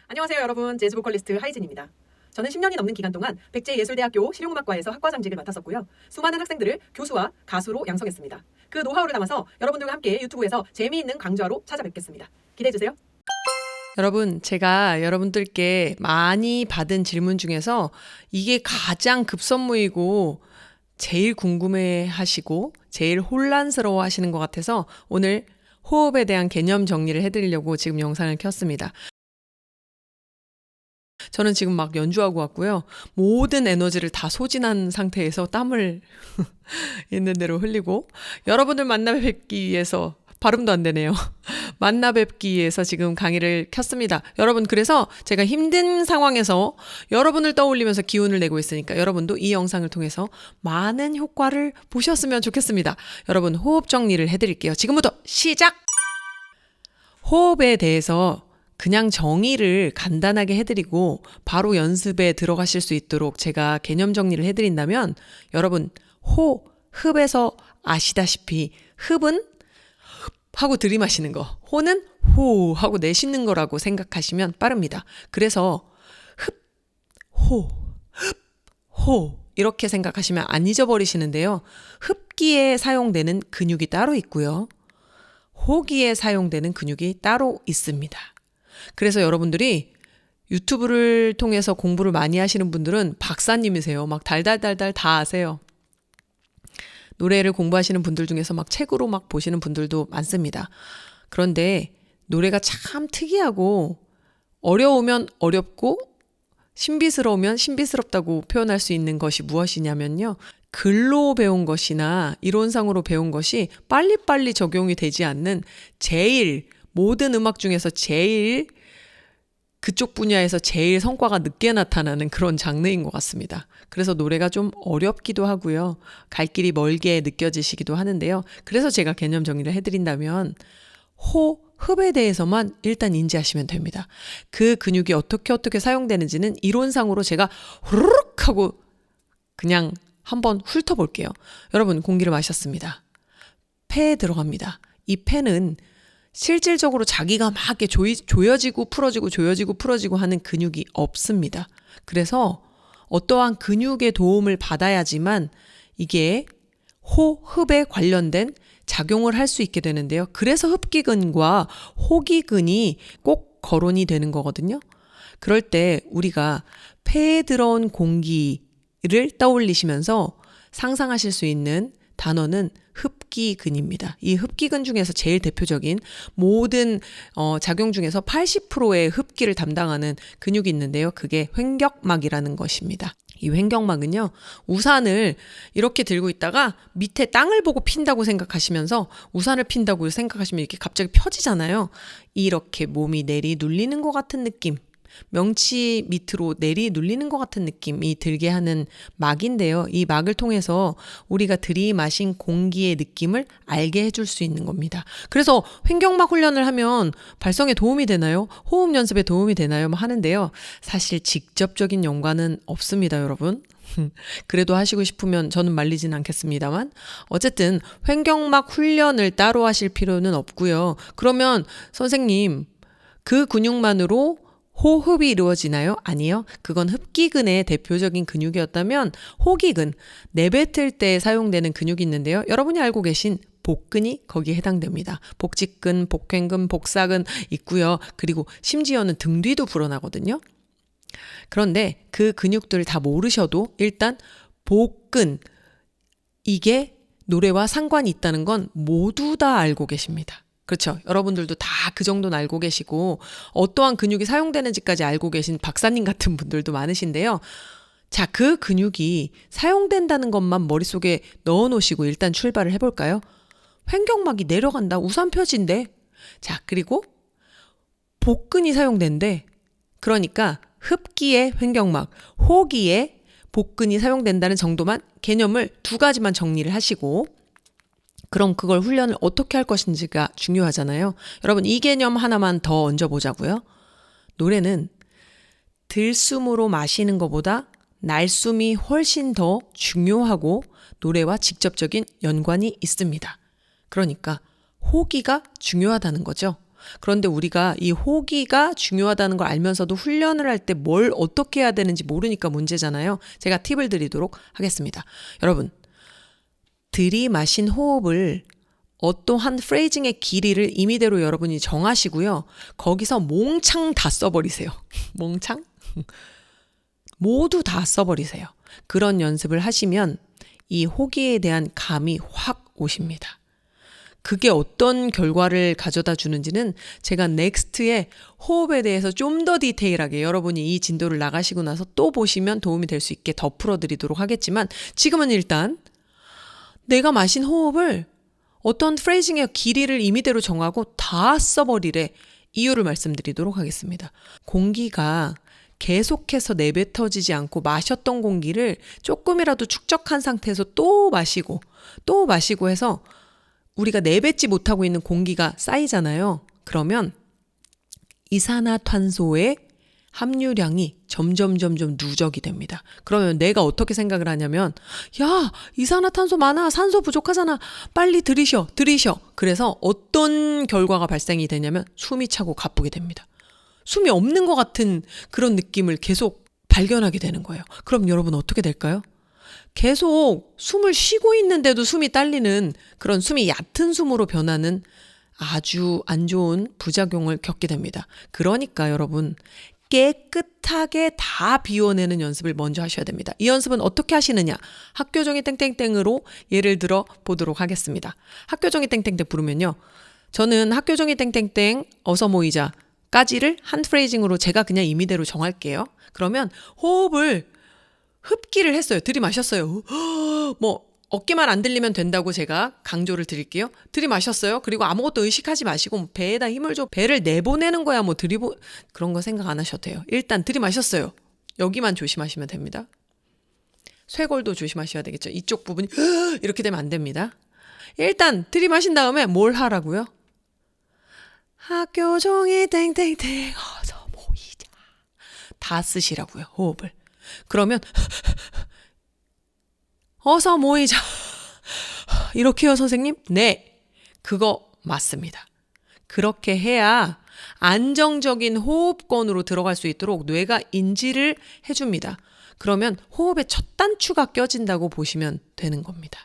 안녕하세요 여러분, 재즈 보컬리스트 하이진입니다. 저는 10년이 넘는 기간 동안 백제예술대학교 실용음악과에서 학과장직을 맡았었고요. 수많은 학생들을 교수와 가수로 양성했습니다. 그 노하우를 담아서 여러분들과 함께 유튜브에서 재미있는 강좌로 찾아뵙겠습니다. 기대해주세요. 여러분, 제가 여러분들께 많이 받은 질문 중에서 이게 가장 급선무이고 제일 궁금해하시고 제일 혼란스러워 하시는 것 같아서 오늘 호흡에 대한 개념 정리를 해드리려고 지금 영상을 켰습니다. 저는 지금 막 연주하고 왔고요. 모든 에너지를 다 소진한 상태에서 땀을 있는 대로 흘리고 여러분들 만나 뵙기 위해서 발음도 안 되네요. 만나 뵙기 위해서 지금 강의를 켰습니다. 여러분, 그래서 제가 힘든 상황에서 여러분을 떠올리면서 기운을 내고 있으니까 여러분도 이 영상을 통해서 많은 효과를 보셨으면 좋겠습니다. 여러분, 호흡 정리를 해드릴게요. 지금부터 시작! 호흡에 대해서 그냥 정의를 간단하게 해드리고 바로 연습에 들어가실 수 있도록 제가 개념 정리를 해드린다면 여러분, 흡에서 아시다시피 흡은 하고 들이마시는 거, 호는 호 하고 내쉬는 거라고 생각하시면 빠릅니다. 그래서 흡, 호 이렇게 생각하시면 안 잊어버리시는데요. 흡기에 사용되는 근육이 따로 있고요. 호기에 사용되는 근육이 따로 있습니다. 그래서 여러분들이 유튜브를 통해서 공부를 많이 하시는 분들은 박사님이세요. 막 달달달달 다 아세요. 노래를 공부하시는 분들 중에서 막 책으로 막 보시는 분들도 많습니다. 그런데 노래가 참 특이하고 어려우면 어렵고 신비스러우면 신비스럽다고 표현할 수 있는 것이 무엇이냐면요. 글로 배운 것이나 이론상으로 배운 것이 빨리빨리 적용이 되지 않는 모든 음악 중에서 그쪽 분야에서 제일 성과가 늦게 나타나는 그런 장르인 것 같습니다. 그래서 노래가 좀 어렵기도 하고요. 갈 길이 멀게 느껴지시기도 하는데요. 그래서 제가 개념 정리를 해드린다면 흡에 대해서만 일단 인지하시면 됩니다. 그 근육이 어떻게 사용되는지는 이론상으로 제가 후루룩 하고 그냥 한번 훑어볼게요. 여러분, 공기를 마셨습니다. 폐에 들어갑니다. 이 폐는 실질적으로 자기가 막 이렇게 조여지고 풀어지고 하는 근육이 없습니다. 그래서 어떠한 근육의 도움을 받아야지만 이게 흡에 관련된 작용을 할 수 있게 되는데요. 그래서 흡기근과 호기근이 꼭 거론이 되는 거거든요. 그럴 때 우리가 폐에 들어온 공기를 떠올리시면서 상상하실 수 있는 단어는 흡기근입니다. 이 흡기근 중에서 제일 대표적인 모든 작용 중에서 80%의 흡기를 담당하는 근육이 있는데요. 그게 횡격막이라는 것입니다. 이 횡격막은요, 우산을 이렇게 들고 있다가 밑에 땅을 보고 핀다고 생각하시면서 우산을 핀다고 생각하시면 이렇게 갑자기 펴지잖아요. 이렇게 몸이 내리 눌리는 것 같은 느낌. 명치 밑으로 내리 눌리는 것 같은 느낌이 들게 하는 막인데요. 이 막을 통해서 우리가 들이마신 공기의 느낌을 알게 해줄 수 있는 겁니다. 그래서 횡격막 훈련을 하면 발성에 도움이 되나요? 호흡 연습에 도움이 되나요? 하는데요. 사실 직접적인 연관은 없습니다, 여러분. 그래도 하시고 싶으면 저는 말리진 않겠습니다만 어쨌든 횡격막 훈련을 따로 하실 필요는 없고요. 그러면 선생님, 그 근육만으로 호흡이 이루어지나요? 아니요. 그건 흡기근의 대표적인 근육이었다면 호기근, 내뱉을 때 사용되는 근육이 있는데요. 여러분이 알고 계신 복근이 거기에 해당됩니다. 복직근, 복횡근, 복사근 있고요. 그리고 심지어는 등 뒤도 불어나거든요. 그런데 그 근육들을 다 모르셔도 일단 복근, 이게 노래와 상관이 있다는 건 모두 다 알고 계십니다. 그렇죠. 여러분들도 다 그 정도는 알고 계시고 어떠한 근육이 사용되는지까지 알고 계신 박사님 같은 분들도 많으신데요. 자, 그 근육이 사용된다는 것만 머릿속에 넣어놓으시고 일단 출발을 해볼까요? 횡격막이 내려간다. 우산 펴진대. 자, 그리고 복근이 사용된대. 그러니까 흡기의 횡격막, 호기의 복근이 사용된다는 정도만 개념을 두 가지만 정리를 하시고 그럼 그걸 훈련을 어떻게 할 것인지가 중요하잖아요. 여러분, 이 개념 하나만 더 얹어보자고요. 노래는 들숨으로 마시는 것보다 날숨이 훨씬 더 중요하고 노래와 직접적인 연관이 있습니다. 그러니까 호기가 중요하다는 거죠. 그런데 우리가 이 호기가 중요하다는 걸 알면서도 훈련을 할 때 뭘 어떻게 해야 되는지 모르니까 문제잖아요. 제가 팁을 드리도록 하겠습니다. 여러분, 들이마신 호흡을 어떠한 프레이징의 길이를 임의대로 여러분이 정하시고요. 거기서 몽창 다 써버리세요. 몽창? 모두 다 써버리세요. 그런 연습을 하시면 이 호기에 대한 감이 확 오십니다. 그게 어떤 결과를 가져다 주는지는 제가 넥스트에 호흡에 대해서 좀 더 디테일하게 여러분이 이 진도를 나가시고 나서 또 보시면 도움이 될 수 있게 더 풀어드리도록 하겠지만 지금은 일단 내가 마신 호흡을 어떤 프레이징의 길이를 임의대로 정하고 다 써버리래. 이유를 말씀드리도록 하겠습니다. 공기가 계속해서 내뱉어지지 않고 마셨던 공기를 조금이라도 축적한 상태에서 또 마시고 해서 우리가 내뱉지 못하고 있는 공기가 쌓이잖아요. 그러면 이산화탄소의 함유량이 점점 누적이 됩니다. 그러면 내가 어떻게 생각을 하냐면 야, 이산화탄소 많아. 산소 부족하잖아. 빨리 들이셔. 그래서 어떤 결과가 발생이 되냐면 숨이 차고 가쁘게 됩니다. 숨이 없는 것 같은 그런 느낌을 계속 발견하게 되는 거예요. 그럼 여러분 어떻게 될까요? 계속 숨을 쉬고 있는데도 숨이 딸리는 그런 숨이 얕은 숨으로 변하는 아주 안 좋은 부작용을 겪게 됩니다. 그러니까 여러분 깨끗하게 다 비워내는 연습을 먼저 하셔야 됩니다. 이 연습은 어떻게 하시느냐? 학교종이 땡땡땡으로 예를 들어 보도록 하겠습니다. 학교종이 땡땡땡 부르면요. 저는 학교종이 땡땡땡 어서 모이자 까지를 한 프레이징으로 제가 그냥 임의대로 정할게요. 그러면 호흡을 흡기를 했어요. 들이마셨어요. 어깨만 안 들리면 된다고 제가 강조를 드릴게요. 들이마셨어요. 그리고 아무것도 의식하지 마시고 배에다 힘을 줘. 배를 내보내는 거야. 그런 거 생각 안 하셔도 돼요. 일단 들이마셨어요. 여기만 조심하시면 됩니다. 쇄골도 조심하셔야 되겠죠. 이쪽 부분이 이렇게 되면 안 됩니다. 일단 들이마신 다음에 뭘 하라고요? 학교 종이 땡땡땡 어서 모이자. 다 쓰시라고요. 호흡을. 그러면 어서 모이자. 이렇게요, 선생님? 네, 그거 맞습니다. 그렇게 해야 안정적인 호흡권으로 들어갈 수 있도록 뇌가 인지를 해줍니다. 그러면 호흡의 첫 단추가 껴진다고 보시면 되는 겁니다.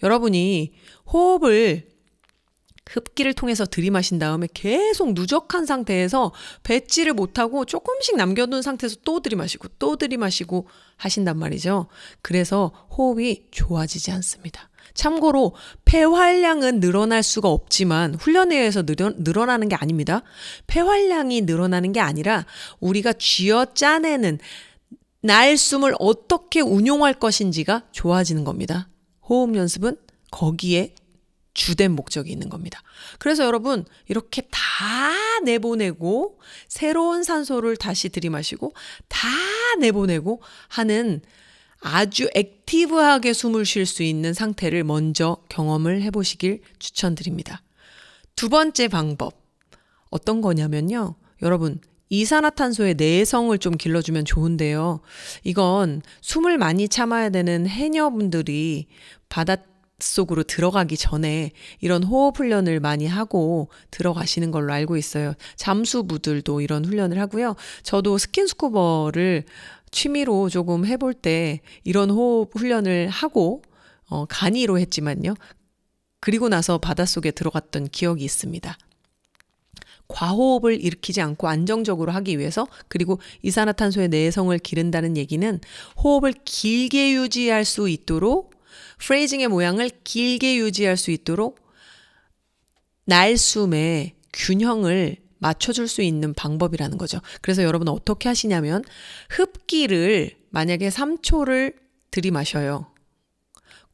여러분이 호흡을 흡기를 통해서 들이마신 다음에 계속 누적한 상태에서 뱉지를 못하고 조금씩 남겨둔 상태에서 또 들이마시고 하신단 말이죠. 그래서 호흡이 좋아지지 않습니다. 참고로 폐활량은 늘어날 수가 없지만 훈련에 의해서 늘어나는 게 아닙니다. 폐활량이 늘어나는 게 아니라 우리가 쥐어짜내는 날숨을 어떻게 운용할 것인지가 좋아지는 겁니다. 호흡 연습은 거기에 주된 목적이 있는 겁니다. 그래서 여러분 이렇게 다 내보내고 새로운 산소를 다시 들이마시고 다 내보내고 하는 아주 액티브하게 숨을 쉴 수 있는 상태를 먼저 경험을 해보시길 추천드립니다. 두 번째 방법 어떤 거냐면요. 여러분 이산화탄소의 내성을 좀 길러주면 좋은데요. 이건 숨을 많이 참아야 되는 해녀분들이 바닷속으로 들어가기 전에 이런 호흡 훈련을 많이 하고 들어가시는 걸로 알고 있어요. 잠수부들도 이런 훈련을 하고요. 저도 스킨스쿠버를 취미로 조금 해볼 때 이런 호흡 훈련을 하고 간이로 했지만요. 그리고 나서 바닷속에 들어갔던 기억이 있습니다. 과호흡을 일으키지 않고 안정적으로 하기 위해서 그리고 이산화탄소의 내성을 기른다는 얘기는 호흡을 길게 유지할 수 있도록 프레이징의 모양을 길게 유지할 수 있도록 날숨의 균형을 맞춰줄 수 있는 방법이라는 거죠. 그래서 여러분은 어떻게 하시냐면 흡기를 만약에 3초를 들이마셔요.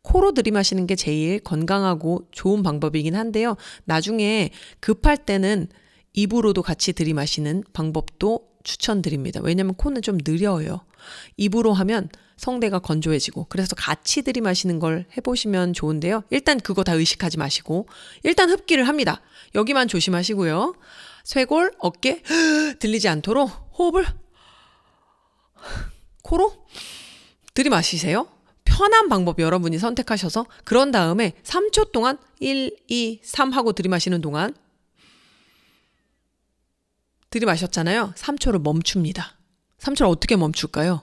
코로 들이마시는 게 제일 건강하고 좋은 방법이긴 한데요. 나중에 급할 때는 입으로도 같이 들이마시는 방법도 추천드립니다. 왜냐하면 코는 좀 느려요. 입으로 하면 성대가 건조해지고 그래서 같이 들이마시는 걸 해보시면 좋은데요. 일단 그거 다 의식하지 마시고 일단 흡기를 합니다. 여기만 조심하시고요. 쇄골, 어깨 들리지 않도록 호흡을 코로 들이마시세요. 편한 방법 여러분이 선택하셔서 그런 다음에 3초 동안 1, 2, 3 하고 들이마시는 동안 들이마셨잖아요. 3초를 멈춥니다. 3초를 어떻게 멈출까요?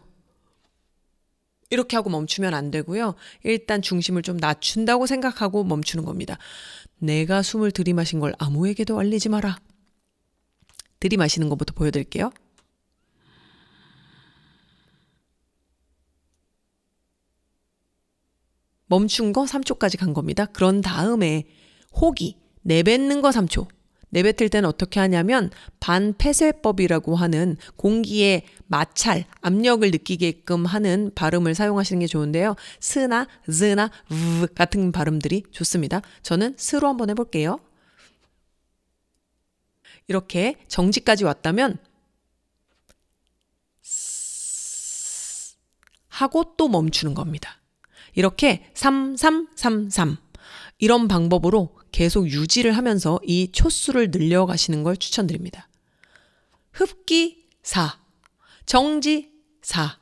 이렇게 하고 멈추면 안 되고요. 일단 중심을 좀 낮춘다고 생각하고 멈추는 겁니다. 내가 숨을 들이마신 걸 아무에게도 알리지 마라. 들이마시는 것부터 보여드릴게요. 멈춘 거 3초까지 간 겁니다. 그런 다음에 호기, 내뱉는 거 3초. 내뱉을 때는 어떻게 하냐면 반폐쇄법이라고 하는 공기의 마찰, 압력을 느끼게끔 하는 발음을 사용하시는 게 좋은데요. 스나, z나, v 같은 발음들이 좋습니다. 저는 스로 한번 해볼게요. 이렇게 정지까지 왔다면 하고 또 멈추는 겁니다. 이렇게 3, 3, 3, 3 이런 방법으로 계속 유지를 하면서 이 초수를 늘려가시는 걸 추천드립니다. 흡기 4, 정지 4,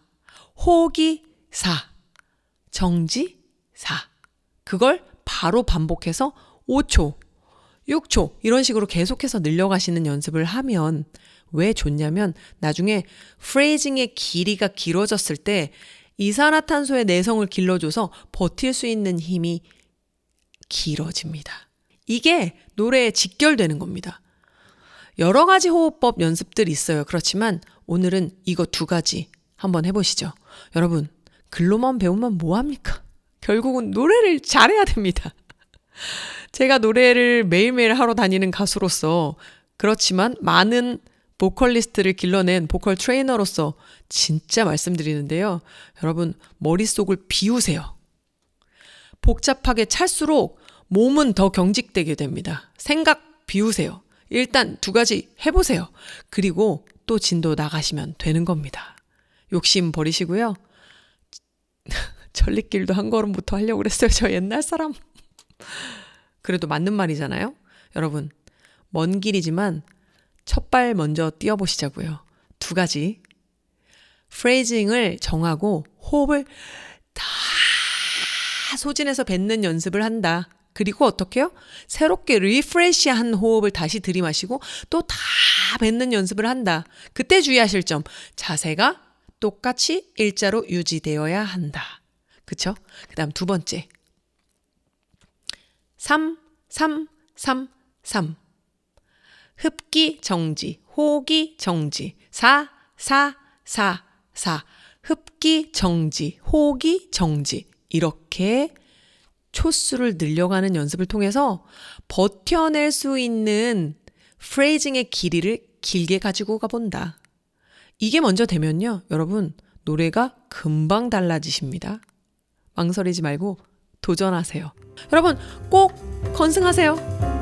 호기 4, 정지 4. 그걸 바로 반복해서 5초, 6초 이런 식으로 계속해서 늘려가시는 연습을 하면 왜 좋냐면 나중에 프레이징의 길이가 길어졌을 때 이산화탄소의 내성을 길러줘서 버틸 수 있는 힘이 길어집니다. 이게 노래에 직결되는 겁니다. 여러 가지 호흡법 연습들이 있어요. 그렇지만 오늘은 이거 2가지 한번 해보시죠. 여러분, 글로만 배우면 뭐합니까? 결국은 노래를 잘해야 됩니다. 제가 노래를 매일매일 하러 다니는 가수로서 그렇지만 많은 보컬리스트를 길러낸 보컬 트레이너로서 진짜 말씀드리는데요. 여러분, 머릿속을 비우세요. 복잡하게 찰수록 몸은 더 경직되게 됩니다. 생각 비우세요. 일단 2가지 해보세요. 그리고 또 진도 나가시면 되는 겁니다. 욕심 버리시고요. 천리길도 한 걸음부터 하려고 그랬어요. 저 옛날 사람. 그래도 맞는 말이잖아요. 여러분, 먼 길이지만 첫 발 먼저 뛰어보시자고요. 2가지. 프레이징을 정하고 호흡을 다 소진해서 뱉는 연습을 한다. 그리고 어떻게 해요? 새롭게 리프레시한 호흡을 다시 들이마시고 또 다 뱉는 연습을 한다. 그때 주의하실 점. 자세가 똑같이 일자로 유지되어야 한다. 그쵸? 그 다음 2번째. 3, 3, 3, 3. 흡기 정지, 호기 정지. 4, 4, 4, 4. 흡기 정지, 호기 정지. 이렇게 초수를 늘려가는 연습을 통해서 버텨낼 수 있는 프레이징의 길이를 길게 가지고 가본다. 이게 먼저 되면요, 여러분, 노래가 금방 달라지십니다. 망설이지 말고 도전하세요. 여러분, 꼭 건승하세요.